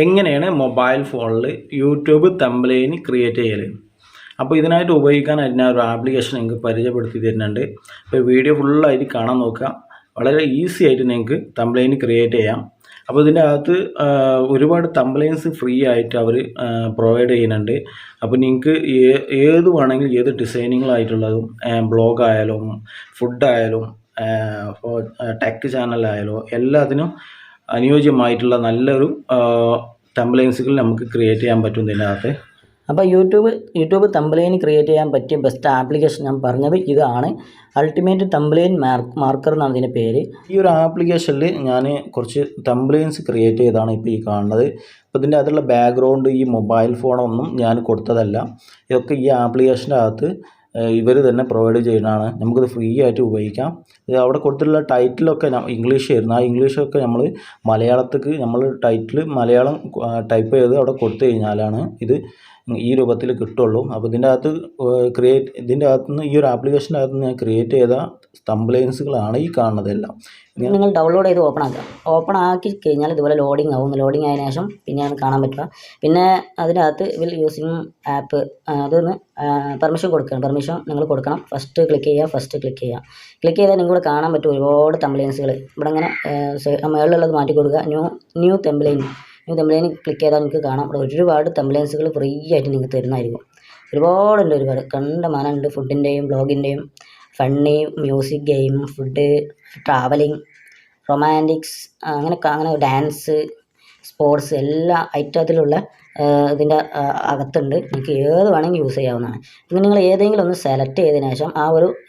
എങ്ങനെയാണ് മൊബൈൽ ഫോണിൽ YouTube thumbnail create ചെയ്യൽ? അപ്പോൾ ഇതിനായിട്ട് ഉപയോഗിക്കാനായിട്ട് ഞാൻ ഒരു ആപ്ലിക്കേഷൻ നിങ്ങൾക്ക് പരിചയപ്പെടുത്തി തരുന്നുണ്ട്. അപ്പോൾ വീഡിയോ ഫുള്ളായിട്ട് കാണാൻ നോക്കുക. വളരെ ഈസി ആയിട്ട് നിങ്ങൾക്ക് തംബ്നെയിൽ ക്രിയേറ്റ് ചെയ്യാം. അപ്പോൾ ഇതിൻ്റെ അകത്ത് ഒരുപാട് തംബ്നെയിൽസ് ഫ്രീ ആയിട്ട് അവർ പ്രൊവൈഡ് ചെയ്യുന്നുണ്ട്. അപ്പോൾ നിങ്ങൾക്ക് ഏത് വേണമെങ്കിലും ഏത് ഡിസൈനിങ്ങളായിട്ടുള്ളതും ബ്ലോഗ് ആയാലും ഫുഡായാലും ടെക് ചാനലായാലും എല്ലാത്തിനും അനുയോജ്യമായിട്ടുള്ള നല്ലൊരു തംബ്നെയിൽസുകൾ നമുക്ക് ക്രിയേറ്റ് ചെയ്യാൻ പറ്റും ഇതിനകത്ത്. അപ്പോൾ യൂട്യൂബ് തംബ്നെയിൽ ക്രിയേറ്റ് ചെയ്യാൻ പറ്റിയ ബെസ്റ്റ് ആപ്ലിക്കേഷൻ ഞാൻ പറഞ്ഞത് ഇതാണ്. അൾട്ടിമേറ്റ് തംബ്നെയിൽ മാർക്കർ എന്നാണ് ഇതിൻ്റെ പേര്. ഈ ഒരു ആപ്ലിക്കേഷനിൽ ഞാൻ കുറച്ച് തംബ്നെയിൽസ് ക്രിയേറ്റ് ചെയ്താണ് ഇപ്പോൾ ഈ കാണുന്നത്. അപ്പോൾ ഇതിൻ്റെ അകത്തുള്ള ബാക്ക്ഗ്രൗണ്ട് ഈ മൊബൈൽ ഫോണൊന്നും ഞാൻ കൊടുത്തതല്ല. ഇതൊക്കെ ഈ ആപ്ലിക്കേഷൻ്റെ അകത്ത് ഇവർ തന്നെ പ്രൊവൈഡ് ചെയ്യുന്നതാണ്. നമുക്കിത് ഫ്രീ ആയിട്ട് ഉപയോഗിക്കാം. അവിടെ കൊടുത്തിട്ടുള്ള ടൈറ്റിലൊക്കെ ഇംഗ്ലീഷ് ആയിരുന്നു. ആ ഇംഗ്ലീഷൊക്കെ നമ്മൾ മലയാളത്തേക്ക് നമ്മൾ ടൈറ്റിൽ മലയാളം ടൈപ്പ് ചെയ്ത് അവിടെ കൊടുത്തു കഴിഞ്ഞാലാണ് ഇത് ഈ രൂപത്തിൽ കിട്ടുള്ളൂ. അപ്പോൾ ഇതിൻ്റെ അകത്ത് നിന്ന് ഈ ഒരു ആപ്ലിക്കേഷൻ്റെ അകത്ത് ഞാൻ ക്രിയേറ്റ് ചെയ്ത തംബ്നെയിൽസുകളാണ് ഈ കാണുന്നതെല്ലാം. നിങ്ങൾ ഡൗൺലോഡ് ചെയ്ത് ഓപ്പൺ ആക്കി കഴിഞ്ഞാൽ ഇതുപോലെ ലോഡിംഗ് ആവും. ലോഡിംഗ് ആയതിനു ശേഷം പിന്നെയാണ് കാണാൻ പറ്റുക. പിന്നെ അതിനകത്ത് യൂസിങ് ആപ്പ് അതൊന്ന് പെർമിഷൻ നിങ്ങൾ കൊടുക്കണം. ഫസ്റ്റ് ക്ലിക്ക് ചെയ്യുക. ക്ലിക്ക് ചെയ്താൽ നിങ്ങൾക്ക് കാണാൻ പറ്റും ഒരുപാട് തംബ്നെയിൽസുകൾ. ഇവിടെ ഇങ്ങനെ മുകളിലുള്ളത് മാറ്റി കൊടുക്കുക. ന്യൂ തംബ്നെയിൽ ക്ലിക്ക് ചെയ്താൽ നിങ്ങൾക്ക് കാണാം. ഇവിടെ ഒരുപാട് തംബ്നെയിൽസുകൾ ഫ്രീ ആയിട്ട് നിങ്ങൾക്ക് തരുന്നതായിരിക്കും. ഒരുപാട് കണ്ടമാനമുണ്ട്. ഫുഡിൻ്റെയും ബ്ലോഗിൻ്റെയും funny, music, game, food, travelling, romantics, അങ്ങനെ ഡാൻസ്, സ്പോർട്സ് എല്ലാ ഐറ്റത്തിലുള്ള ഇതിൻ്റെ അകത്തുണ്ട്. നിങ്ങൾക്ക് ഏത് വേണമെങ്കിൽ യൂസ് ചെയ്യാവുന്നതാണ്. പിന്നെ നിങ്ങൾ ഏതെങ്കിലും ഒന്ന് സെലക്ട് ചെയ്തതിന് ശേഷം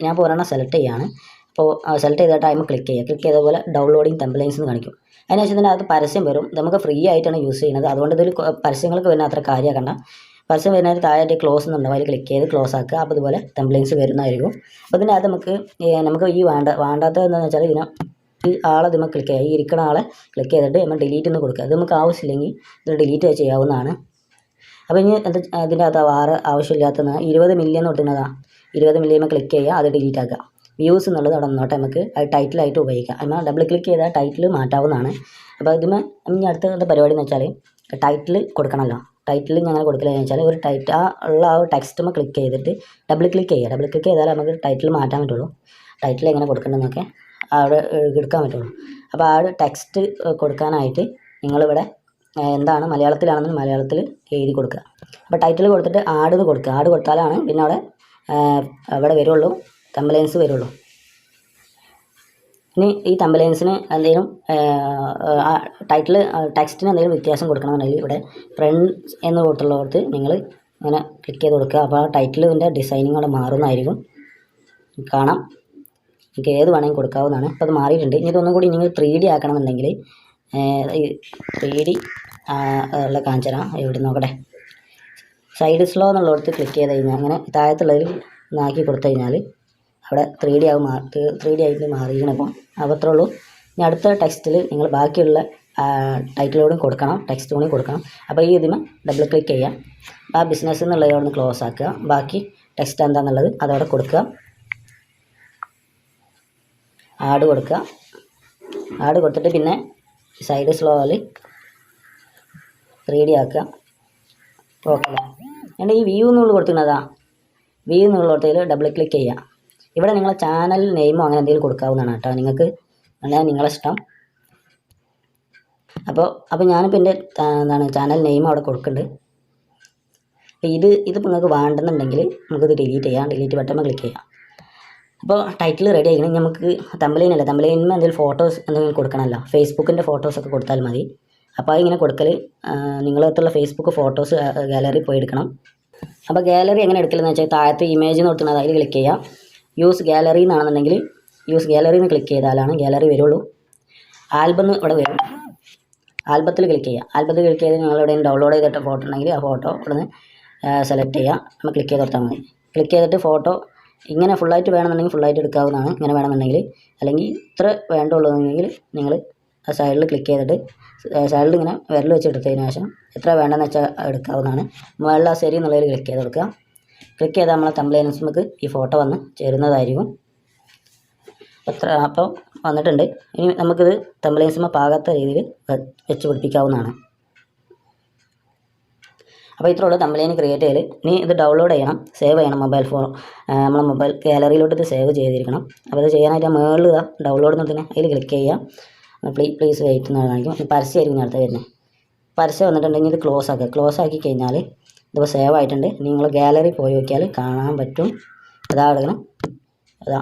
ഞാൻ ഒരെണ്ണം സെലക്ട് ചെയ്യുകയാണ്. അപ്പോൾ സെലക്ട് ചെയ്ത ടൈം ക്ലിക്ക് ചെയ്ത പോലെ ഡൗൺലോഡിങ് തംബ്നെയിൽസ് എന്ന് കാണിക്കും. അതിനുശേഷം ഇതിനകത്ത് പരസ്യം വരും. നമുക്ക് ഫ്രീ ആയിട്ടാണ് യൂസ് ചെയ്യുന്നത്. അതുകൊണ്ട് ഇതിൽ പരസ്യങ്ങൾക്ക് വരുന്ന അത്ര കാര്യമാക്കണ്ട. പരസ്യം വരുന്നതിന് താഴെ ക്ലോസ് എന്നുണ്ടാവും. അതിൽ ക്ലിക്ക് ചെയ്ത് ക്ലോസ് ആക്കുക. അപ്പോൾ ഇതുപോലെ തംബ്നെയിൽസ് വരുന്നതായിരിക്കും. അപ്പോൾ ഇതിനകത്ത് നമുക്ക് ഈ വേണ്ടാത്തത് എന്താണെന്ന് വെച്ചാൽ ഈ ആളെ നമുക്ക് ക്ലിക്ക് ചെയ്യുക. ഈ ഇരിക്കുന്ന ആളെ ക്ലിക്ക് ചെയ്തിട്ട് നമ്മൾ ഡിലീറ്റ് എന്ന് കൊടുക്കുക. അത് നമുക്ക് ആവശ്യമില്ലെങ്കിൽ ഇത് ഡിലീറ്റ് ചെയ്യാവുന്നതാണ്. അപ്പോൾ ഇനി ഇതിൻ്റെ അകത്ത് ആവശ്യമില്ലാത്ത 20 മില്യൺ കൊടുക്കുന്നതാണ്. 20 മില്യൺ ക്ലിക്ക് ചെയ്യുക. അത് ഡിലീറ്റ് ആക്കുക. വ്യൂസ് എന്നുള്ളത് അവിടെ നിന്നോട്ടെ. നമുക്ക് അത് ടൈറ്റിലായിട്ട് ഉപയോഗിക്കാം. എന്നാൽ ഡബിൾ ക്ലിക്ക് ചെയ്താൽ ടൈറ്റിൽ മാറ്റാവുന്നതാണ്. അപ്പോൾ ഇനി അടുത്ത പരിപാടി എന്ന് വെച്ചാൽ ടൈറ്റിൽ കൊടുക്കണമല്ലോ. ടൈറ്റിൽ ഞങ്ങൾ കൊടുക്കലെന്ന് വെച്ചാൽ ഒരു ആ ടെക്സ്റ്റ് ക്ലിക്ക് ചെയ്തിട്ട് ഡബിൾ ക്ലിക്ക് ചെയ്താൽ നമുക്ക് ടൈറ്റിൽ മാറ്റാൻ പറ്റുള്ളൂ. ടൈറ്റിൽ എങ്ങനെ കൊടുക്കേണ്ടതെന്നൊക്കെ അവിടെ എടുക്കാൻ പറ്റുള്ളൂ. അപ്പോൾ ആ ടെക്സ്റ്റ് കൊടുക്കാനായിട്ട് നിങ്ങളിവിടെ എന്താണ് മലയാളത്തിലാണെന്ന് മലയാളത്തിൽ എഴുതി കൊടുക്കുക. അപ്പോൾ ടൈറ്റിൽ കൊടുത്തിട്ട് ആഡ് കൊടുക്കുക. ആഡ് കൊടുത്താലാണ് പിന്നെ അവിടെ വരുള്ളൂ തംബ്നെയിൽസ് വരുള്ളൂ. ഇനി ഈ തംബ്നെയിൽസിന് എന്തെങ്കിലും ടെക്സ്റ്റിന് എന്തെങ്കിലും വ്യത്യാസം കൊടുക്കണമെന്നുണ്ടെങ്കിൽ ഇവിടെ ഫ്രണ്ട്സ് എന്ന് കൊടുത്തുള്ളവർക്ക് നിങ്ങൾ ഇങ്ങനെ ക്ലിക്ക് ചെയ്ത് കൊടുക്കുക. അപ്പോൾ ആ ടൈറ്റിലിൻ്റെ ഡിസൈനിങ് അവിടെ മാറുന്നതായിരിക്കും. കാണാം. നിങ്ങൾക്ക് ഏത് വേണമെങ്കിൽ കൊടുക്കാവുന്നതാണ്. അപ്പോൾ അത് മാറിയിട്ടുണ്ട്. ഇനി ഇതൊന്നും കൂടി നിങ്ങൾ 3D ആക്കണമെന്നുണ്ടെങ്കിൽ ഈ 3D ഉള്ള കാണിച്ചു തരാം. എവിടെ നോക്കട്ടെ. സൈഡ് സ്ലോ എന്നുള്ളടത്ത് ക്ലിക്ക് ചെയ്ത് കഴിഞ്ഞാൽ അങ്ങനെ താഴത്തുള്ളതിൽ നാക്കി കൊടുത്തു കഴിഞ്ഞാൽ അവിടെ 3D ആയിട്ട് മാറിയിരിക്കണം. അപ്പോൾ അത്രേ ഉള്ളൂ. ഇനി അടുത്ത ടെക്സ്റ്റിൽ നിങ്ങൾ ബാക്കിയുള്ള ടൈറ്റിലോടും കൊടുക്കണം, ടെക്സ്റ്റോടും കൊടുക്കണം. അപ്പോൾ ഈ ഇതിന് ഡബിൾ ക്ലിക്ക് ചെയ്യാം. ആ ബിസിനസ് എന്നുള്ളത് അവിടെ നിന്ന് ക്ലോസ് ആക്കുക. ബാക്കി ടെക്സ്റ്റ് എന്താണെന്നുള്ളത് അതവിടെ കൊടുക്കുക. ആഡ് കൊടുക്കുക. ആഡ് കൊടുത്തിട്ട് പിന്നെ സൈഡ് സ്ലോയിൽ 3D ആക്കുക. ഓക്കെ. എന്നിട്ട് ഈ വ്യൂ എന്നുള്ളത് കൊടുക്കുന്നതാ. വ്യൂ എന്നുള്ളതിൽ ഡബിൾ ക്ലിക്ക് ചെയ്യുക. ഇവിടെ നിങ്ങളെ ചാനൽ നെയിമോ അങ്ങനെ എന്തെങ്കിലും കൊടുക്കാവുന്നതാണ് കേട്ടോ. നിങ്ങൾക്ക് നിങ്ങളെ ഇഷ്ടം. അപ്പോൾ ഞാനിപ്പോൾ എൻ്റെ ചാനൽ നെയിം അവിടെ കൊടുക്കുന്നുണ്ട്. അപ്പോൾ ഇതിപ്പോൾ നിങ്ങൾക്ക് വേണ്ടെന്നുണ്ടെങ്കിൽ നമുക്കിത് ഡിലീറ്റ് ചെയ്യാം. ഡിലീറ്റ് ബട്ടൺ ക്ലിക്ക് ചെയ്യാം. അപ്പോൾ ടൈറ്റിൽ റെഡി ആയി. നമുക്ക് തംബ്നെയിലല്ല, തംബ്നെയിലിന് എന്തെങ്കിലും ഫോട്ടോസ് എന്തെങ്കിലും കൊടുക്കണമല്ലോ. ഫേസ്ബുക്കിൻ്റെ ഫോട്ടോസൊക്കെ കൊടുത്താൽ മതി. അപ്പോൾ അതിങ്ങനെ കൊടുക്കൽ നിങ്ങളടുത്തുള്ള ഫേസ്ബുക്ക് ഫോട്ടോസ് ഗാലറി പോയി എടുക്കണം. അപ്പോൾ ഗാലറി എങ്ങനെ എടുക്കലെന്ന് വെച്ചാൽ താഴത്ത് ഇമേജ് എന്ന് കൊടുക്കുന്നത് അതിൽ ക്ലിക്ക് ചെയ്യാം. യൂസ് ഗാലറി എന്നാണെന്നുണ്ടെങ്കിൽ യൂസ് ഗാലറി എന്ന് ക്ലിക്ക് ചെയ്താലാണ് ഗാലറി വരുള്ളൂ. ആൽബം ഇവിടെ വരും. ആൽബത്തിൽ ക്ലിക്ക് ചെയ്യുക. ആൽബത്തിൽ ക്ലിക്ക് ചെയ്ത് നിങ്ങൾ എവിടെയും ഡൗൺലോഡ് ചെയ്തിട്ട് ഫോട്ടോ ഉണ്ടെങ്കിൽ ആ ഫോട്ടോ ഇവിടെ നിന്ന് സെലക്ട് ചെയ്യുക. നമ്മൾ ക്ലിക്ക് ചെയ്ത് കൊടുത്താൽ മതി. ക്ലിക്ക് ചെയ്തിട്ട് ഫോട്ടോ ഇങ്ങനെ ഫുള്ളായിട്ട് വേണമെന്നുണ്ടെങ്കിൽ ഫുള്ളായിട്ട് എടുക്കാവുന്നതാണ്. ഇങ്ങനെ വേണമെന്നുണ്ടെങ്കിൽ അല്ലെങ്കിൽ ഇത്ര വേണ്ടുള്ളതെങ്കിൽ നിങ്ങൾ ആ സൈഡിൽ ക്ലിക്ക് ചെയ്തിട്ട് സൈഡിൽ ഇങ്ങനെ വിരൽ വെച്ച് എടുത്തതിന് ശേഷം എത്ര വേണ്ടെന്ന് വെച്ചാൽ എടുക്കാവുന്നതാണ്. മുകളിൽ ആ ശരി എന്നുള്ളതിൽ ക്ലിക്ക് ചെയ്ത് കൊടുക്കുക. ക്ലിക്ക് ചെയ്താൽ നമ്മളെ തംബ്നെയിൽസ് നമുക്ക് ഈ ഫോട്ടോ വന്ന് ചേരുന്നതായിരിക്കും. അപ്പോൾ വന്നിട്ടുണ്ട്. ഇനി നമുക്കിത് തംബ്നെയിൽസ് പാകാത്ത രീതിയിൽ വെച്ച് പിടിപ്പിക്കാവുന്നതാണ്. അപ്പോൾ ഇത്രേ ഉള്ളൂ തമ്പലൈൻ ക്രിയേറ്റ് ചെയ്യൽ. ഇനി ഇത് ഡൗൺലോഡ് ചെയ്യണം, സേവ് ചെയ്യണം നമ്മളെ മൊബൈൽ ഗാലറിയിലോട്ട് ഇത് സേവ് ചെയ്തിരിക്കണം. അപ്പോൾ അത് ചെയ്യാനായിട്ട് മുകളിൽ ഡൗൺലോഡ് എന്നതിന് അതിൽ ക്ലിക്ക് ചെയ്യുക. പ്ലീസ് വെയിറ്റ് എന്ന് കാണിക്കും. പരസ്യമായിരിക്കും അടുത്ത് വരുന്നത്. പരസ്യം വന്നിട്ടുണ്ടെങ്കിൽ ഇത് ക്ലോസ് ആക്കി കഴിഞ്ഞാൽ ഇതിപ്പോൾ സേവ് ആയിട്ടുണ്ട്. നിങ്ങൾ ഗാലറി പോയി നോക്കിയാൽ കാണാൻ പറ്റും. അതാ എടുക്കണം, അതാ